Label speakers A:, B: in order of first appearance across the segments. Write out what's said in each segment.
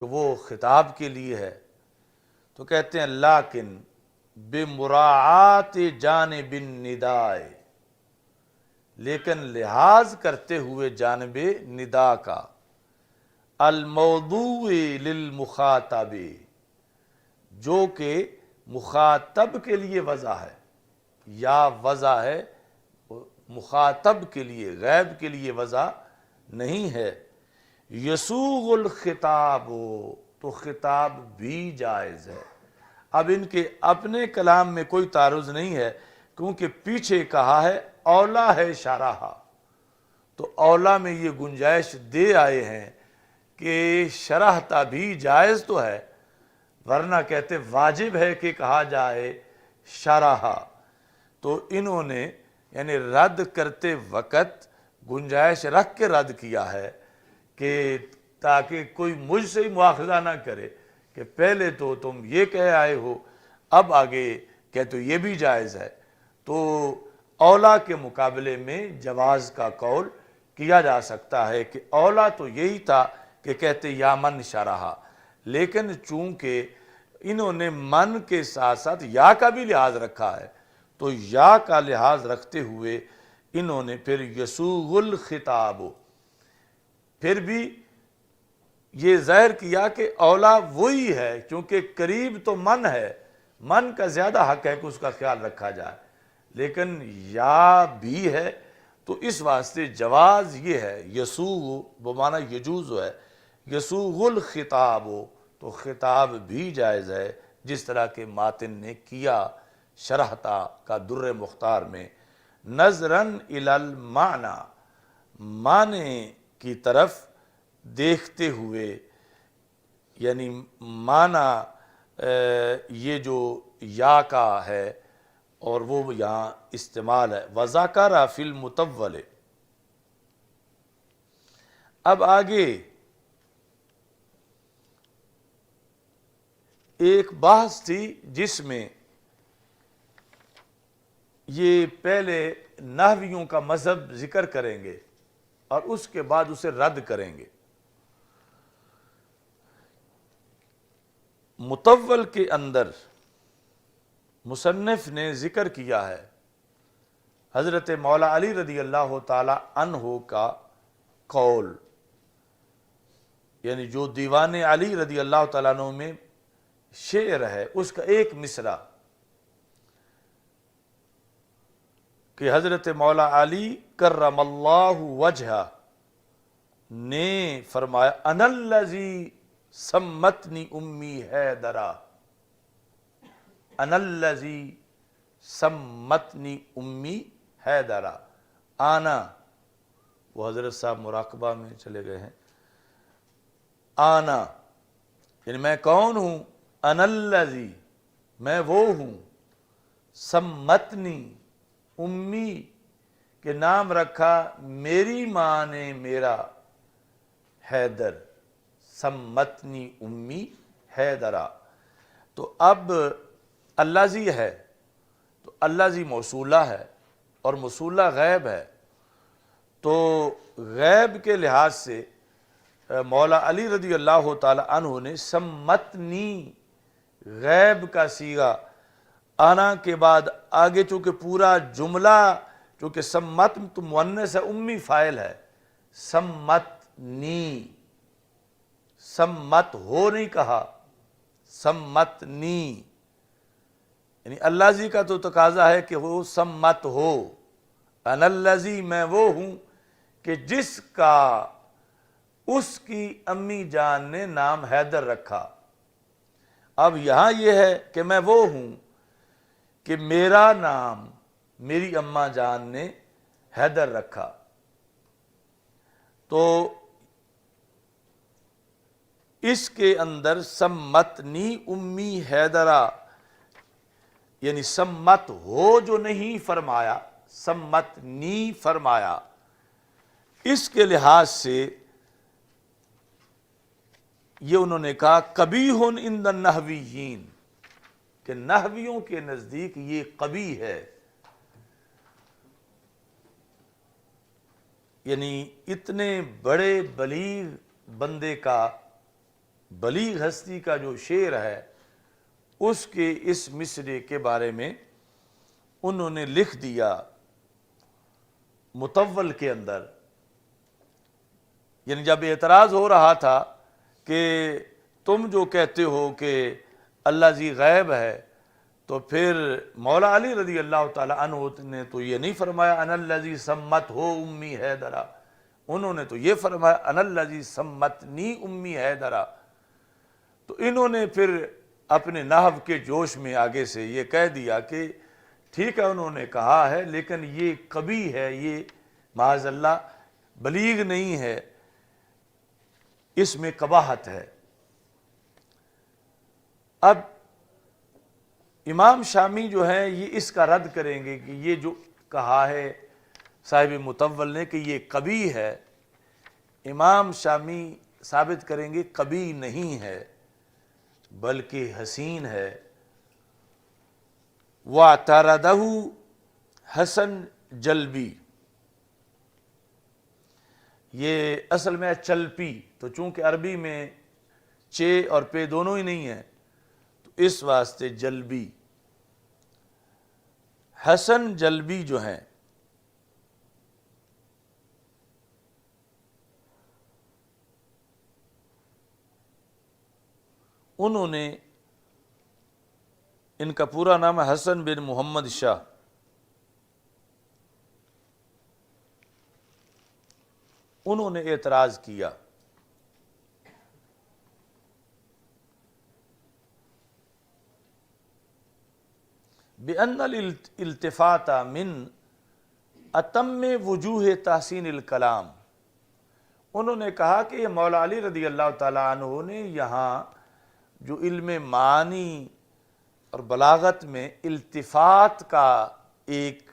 A: کہ وہ خطاب کے لیے ہے، تو کہتے ہیں لیکن بمراعات جانب النداء، لیکن لحاظ کرتے ہوئے جانب ندا کا، الموضوع للمخاطب، جو کہ مخاطب کے لیے وضع ہے، یا وضع ہے مخاطب کے لیے، غیب کے لیے وضع نہیں ہے۔ یسوغ الخطاب، تو خطاب بھی جائز ہے۔ اب ان کے اپنے کلام میں کوئی تعارض نہیں ہے، کیونکہ پیچھے کہا ہے اولا ہے شرح، تو اولا میں یہ گنجائش دے آئے ہیں کہ شرحتا بھی جائز تو ہے، ورنہ کہتے واجب ہے کہ کہا جائے شرح۔ تو انہوں نے یعنی رد کرتے وقت گنجائش رکھ کے رد کیا ہے کہ تاکہ کوئی مجھ سے ہی مواخذہ نہ کرے کہ پہلے تو تم یہ کہہ آئے ہو، اب آگے کہتے یہ بھی جائز ہے۔ تو اولا کے مقابلے میں جواز کا قول کیا جا سکتا ہے کہ اولا تو یہی تھا کہ کہتے یا من شرح، لیکن چونکہ انہوں نے من کے ساتھ ساتھ یا کا بھی لحاظ رکھا ہے، تو یا کا لحاظ رکھتے ہوئے انہوں نے پھر یسوغ الخطاب، پھر بھی یہ ظاہر کیا کہ اولا وہی ہے، کیونکہ قریب تو من ہے، من کا زیادہ حق ہے کہ اس کا خیال رکھا جائے، لیکن یا بھی ہے، تو اس واسطے جواز یہ ہے، یسوغ بمعنی یجوز ہے، یسوغ الخطاب، تو خطاب بھی جائز ہے، جس طرح کہ ماتن نے کیا شرحتا کا در مختار میں، نظراً الی المعنی، معنی کی طرف دیکھتے ہوئے، یعنی معنی یہ جو یا کا ہے اور وہ یہاں استعمال ہے، وَذَكَرَ فِي الْمُطَوَّلِ۔ اب آگے ایک بحث تھی جس میں یہ پہلے نحویوں کا مذہب ذکر کریں گے اور اس کے بعد اسے رد کریں گے۔ مطول کے اندر مصنف نے ذکر کیا ہے حضرت مولا علی رضی اللہ تعالی عنہ کا قول، یعنی جو دیوان علی رضی اللہ تعالیٰ عنہ میں شعر ہے اس کا ایک مصرع، کہ حضرت مولا علی کرم اللہ وجہہ نے فرمایا انا الذی سمتنی امی حیدرا، انا الذی سمتنی امی حیدرا، آنا، وہ حضرت صاحب مراقبہ میں چلے گئے ہیں، آنا یعنی میں کون ہوں، انا الذی میں وہ ہوں، سمتنی امی کے نام رکھا میری ماں نے میرا، حیدر، سمتنی امی حیدرا۔ تو اب الذی ہے تو الذی موصولہ ہے اور موصولہ غیب ہے، تو غیب کے لحاظ سے مولا علی رضی اللہ تعالی عنہ نے سمتنی غیب کا صیغہ آنا کے بعد آگے چونکہ پورا جملہ چونکہ سمت تو مؤنث ہے، امی فاعل ہے، سمتنی، سمت ہو نہیں کہا، سمتنی، یعنی الذی کا تو تقاضا ہے کہ وہ سمت ہو، انا الذی میں وہ ہوں کہ جس کا اس کی امی جان نے نام حیدر رکھا۔ اب یہاں یہ ہے کہ میں وہ ہوں کہ میرا نام میری اماں جان نے حیدر رکھا، تو اس کے اندر سمتنی امی حیدرا، یعنی سمت ہو جو نہیں فرمایا، سمتنی فرمایا، اس کے لحاظ سے یہ انہوں نے کہا قبیح عند النحویین، کہ نحویوں کے نزدیک یہ قبیح ہے، یعنی اتنے بڑے بلیغ بندے کا بلیغ ہستی کا جو شعر ہے اس کے اس مصرے کے بارے میں انہوں نے لکھ دیا مطول کے اندر، یعنی جب اعتراض ہو رہا تھا کہ تم جو کہتے ہو کہ اللہ ذی غیب ہے، تو پھر مولا علی رضی اللہ تعالیٰ عنہ نے تو یہ نہیں فرمایا انا الذی سمت ہو امی حیدرا، انہوں نے تو یہ فرمایا انا الذی سمتنی امی حیدرا۔ تو انہوں نے پھر اپنے نحو کے جوش میں آگے سے یہ کہہ دیا کہ ٹھیک ہے انہوں نے کہا ہے لیکن یہ قبیح ہے، یہ معاذ اللہ بلیغ نہیں ہے، اس میں قباحت ہے۔ اب امام شامی جو ہیں یہ اس کا رد کریں گے کہ یہ جو کہا ہے صاحب مطول نے کہ یہ قبیح ہے، امام شامی ثابت کریں گے قبیح نہیں ہے بلکہ حسین ہے۔ وَاعْتَرَضَهُ حسن جلبی، یہ اصل میں چلپی، تو چونکہ عربی میں چے اور پے دونوں ہی نہیں ہیں تو اس واسطے جلبی، حسن جلبی جو ہیں انہوں نے، ان کا پورا نام ہے حسن بن محمد شاہ، انہوں نے اعتراض کیا بِأَنَّ الْإِلْتِفَاتَ مِنْ أَتَمِّ وُجُوهِ تحسین الکلام، انہوں نے کہا کہ یہ مولا علی رضی اللہ تعالیٰ عنہ نے یہاں جو علم معانی اور بلاغت میں التفات کا ایک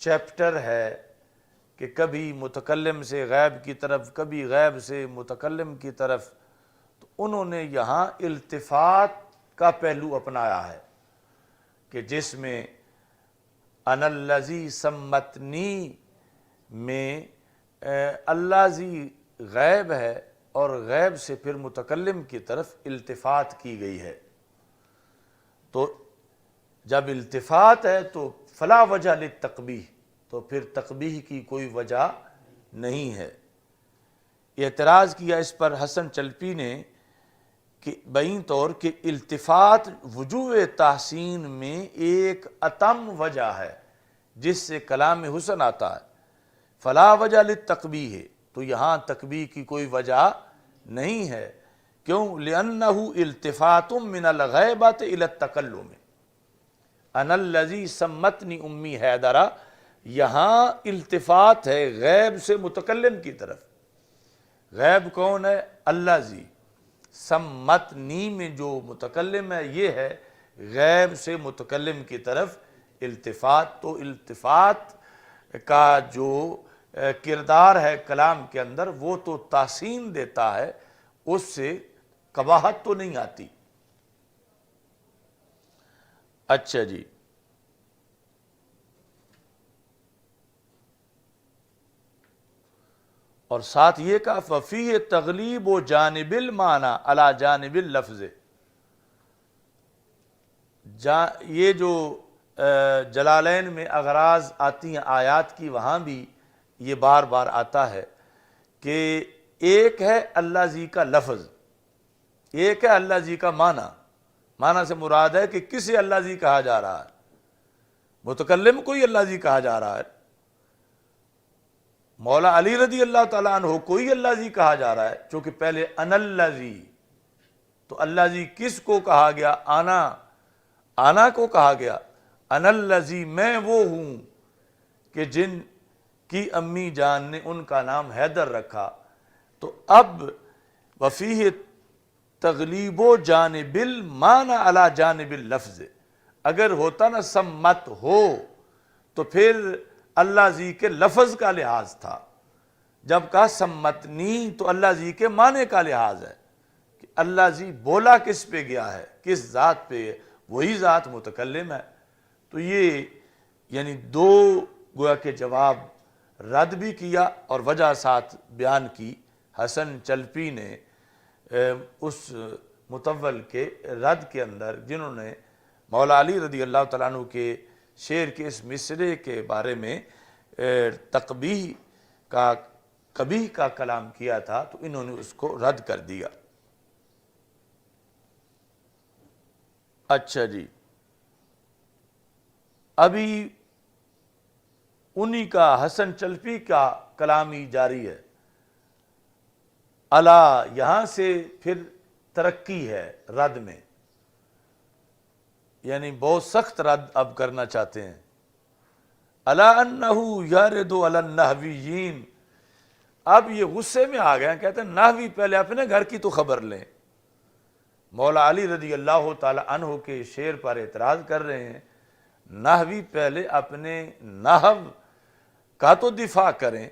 A: چیپٹر ہے کہ کبھی متکلم سے غیب کی طرف، کبھی غیب سے متکلم کی طرف، تو انہوں نے یہاں التفات کا پہلو اپنایا ہے کہ جس میں انا الذی سمتنی میں اللہ ذی غیب ہے اور غیب سے پھر متکلم کی طرف التفات کی گئی ہے۔ تو جب التفات ہے تو فلا وجہ للتقبیح، تو پھر تقبیح کی کوئی وجہ نہیں ہے۔ اعتراض کیا اس پر حسن چلپی نے کہ بین طور کہ التفات وجوہ تحسین میں ایک اتم وجہ ہے جس سے کلام حسن آتا ہے، فلا وجہ للتقبیح، تو یہاں تقبیح کی کوئی وجہ نہیں ہے۔ کیوں؟ لِأَنَّهُ التفات من الغیبۃ الی التکلم، انا الذی سمتنی امی حیدرا، یہاں التفات ہے غیب سے متکلم کی طرف۔ غیب کون ہے؟ اللہ ذی، سمتنی میں جو متکلم ہے یہ ہے غیب سے متکلم کی طرف التفات۔ تو التفات کا جو کردار ہے کلام کے اندر وہ تو تحسین دیتا ہے، اس سے قباحت تو نہیں آتی۔ اچھا جی، اور ساتھ یہ کہا فَفِيهِ تَغْلِيبُ جَانِبِ الْمَعْنَى عَلَى جَانِبِ اللَّفْظِ، یہ جو جلالین میں اغراض آتی ہیں آیات کی، وہاں بھی یہ بار بار آتا ہے کہ ایک ہے اللہ ذی کا لفظ، ایک ہے اللہ ذی کا معنی۔ معنی سے مراد ہے کہ کسے اللہ ذی کہا جا رہا ہے، متکلم کو ہی اللہ ذی کہا جا رہا ہے، مولا علی رضی اللہ تعالیٰ عنہ کوئی اللہ ذی کہا جا رہا ہے، چونکہ پہلے انا الذی، تو اللہ ذی کس کو کہا گیا؟ آنا کو کہا گیا، انا الذی، میں وہ ہوں کہ جن کی امی جان نے ان کا نام حیدر رکھا۔ تو اب وفیہ تغلیب جانب المعنی علی جانب اللفظ، اگر ہوتا نا سمت ہو تو پھر اللہ ذی کے لفظ کا لحاظ تھا، جب کہا سمتنی تو اللہ ذی کے معنی کا لحاظ ہے کہ اللہ ذی بولا کس پہ گیا ہے، کس ذات پہ، وہی ذات متکلم ہے۔ تو یہ یعنی دو گویا کے جواب رد بھی کیا اور وجہ ساتھ بیان کی حسن چلپی نے اس متول کے رد کے اندر جنہوں نے مولا علی رضی اللہ تعالیٰ عنہ کے شعر کے اس مصرعے کے بارے میں تقبیح کا قبیح کا کلام کیا تھا، تو انہوں نے اس کو رد کر دیا۔ اچھا جی، ابھی انہی کا حسن چلپی کا کلام ہی جاری ہے۔ الا، یہاں سے پھر ترقی ہے رد میں، یعنی بہت سخت رد اب کرنا چاہتے ہیں۔ الا انہ یارد علی النحویین، اب یہ غصے میں آ گئے، کہتے ہیں نحوی پہلے اپنے گھر کی تو خبر لیں۔ مولا علی رضی اللہ تعالی عنہ کے شعر پر اعتراض کر رہے ہیں، نحوی پہلے اپنے نحو کا تو دفاع کریں۔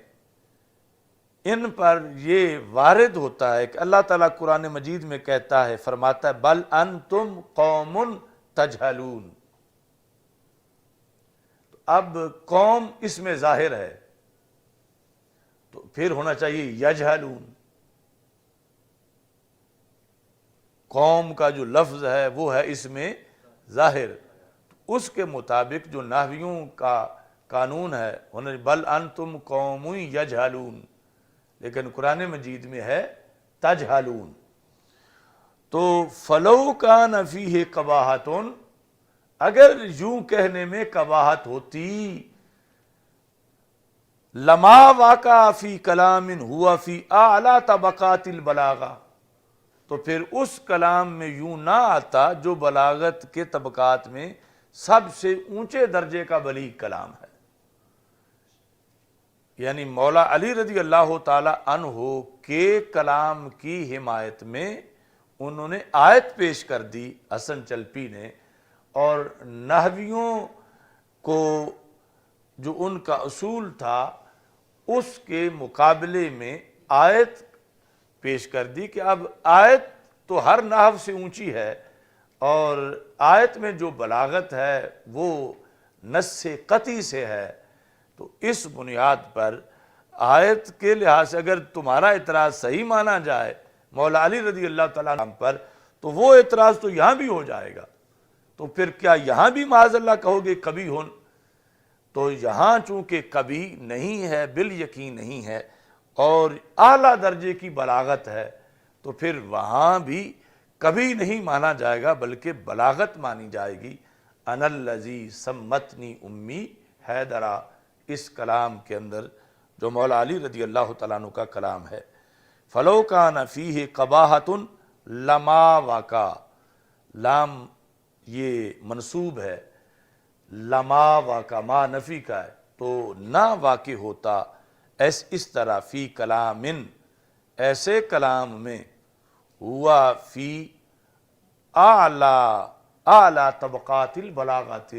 A: ان پر یہ وارد ہوتا ہے کہ اللہ تعالیٰ قرآن مجید میں کہتا ہے، فرماتا ہے بل انتم قوم تجہلون۔ اب قوم اس میں ظاہر ہے، تو پھر ہونا چاہیے یجہلون۔ قوم کا جو لفظ ہے وہ ہے اس میں ظاہر، اس کے مطابق جو نحویوں کا قانون ہے ہونا بل انتم قوم یجہلون، لیکن قرآن مجید میں ہے تجہلون۔ تو فلو کان فیہ قباحۃ، اگر یوں کہنے میں قباحت ہوتی، لما واقع فی کلام ہوا فی اعلی طبقات البلاغہ، تو پھر اس کلام میں یوں نہ آتا جو بلاغت کے طبقات میں سب سے اونچے درجے کا بلیغ کلام ہے۔ یعنی مولا علی رضی اللہ تعالی عنہ کے کلام کی حمایت میں انہوں نے آیت پیش کر دی حسن چلپی نے، اور نحویوں کو جو ان کا اصول تھا اس کے مقابلے میں آیت پیش کر دی کہ اب آیت تو ہر نحو سے اونچی ہے، اور آیت میں جو بلاغت ہے وہ نص قطعی سے ہے، تو اس بنیاد پر آیت کے لحاظ سے اگر تمہارا اعتراض صحیح مانا جائے مولا علی رضی اللہ تعالیٰ عنہ پر، تو وہ اعتراض تو یہاں بھی ہو جائے گا، تو پھر کیا یہاں بھی معاذ اللہ کہو گے کبھی ہن؟ تو یہاں چونکہ کبھی نہیں ہے، بالیقین نہیں ہے، اور اعلیٰ درجے کی بلاغت ہے، تو پھر وہاں بھی کبھی نہیں مانا جائے گا بلکہ بلاغت مانی جائے گی۔ انا الذی سمتنی امی حیدرا، اس کلام کے اندر جو مولا علی رضی اللہ تعالیٰ عنہ کا کلام ہے۔ فلو کان فیہ قباحۃ لما واقع، لام یہ منصوب ہے، لما واقع ما نفی کا ہے، تو نہ واقع ہوتا اس طرح فی کلام، ایسے کلام میں ہوا فی اعلی طبقات البلاغت،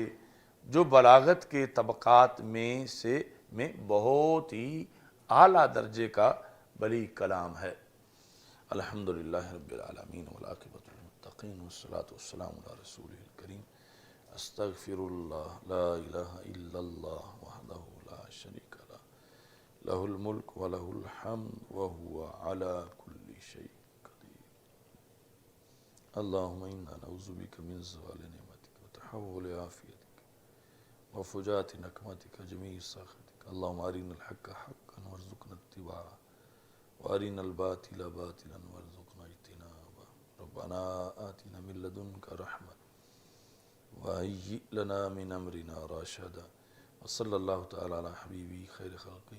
A: جو بلاغت کے طبقات میں بہت ہی اعلیٰ درجے کا بلیغ کلام ہے۔ الحمدللہ رب العالمین والعاقبۃ للمتقین والصلاۃ والسلام علی رسولہ الکریم۔ استغفر اللہ، لا الہ الا اللہ وحدہ لا شریک لہ، لہ الملک ولہ الحمد وہو علی کل شیء قدیر۔ اللہم انا نعوذ بک من زوال نعمتک وتحول عافیتک وفجاءۃ نقمتک جمیع سخطک۔ اللہم ارنا الحق حقا وارزقنا اتباعہ وارنا الباطل باطلا وارزقنا اجتنابہ۔ ربنا آتنا من لدنک رحمۃ وہیئ لنا من امرنا رشدا۔ وصلی اللہ تعالی علی حبیبی خیر خلقہ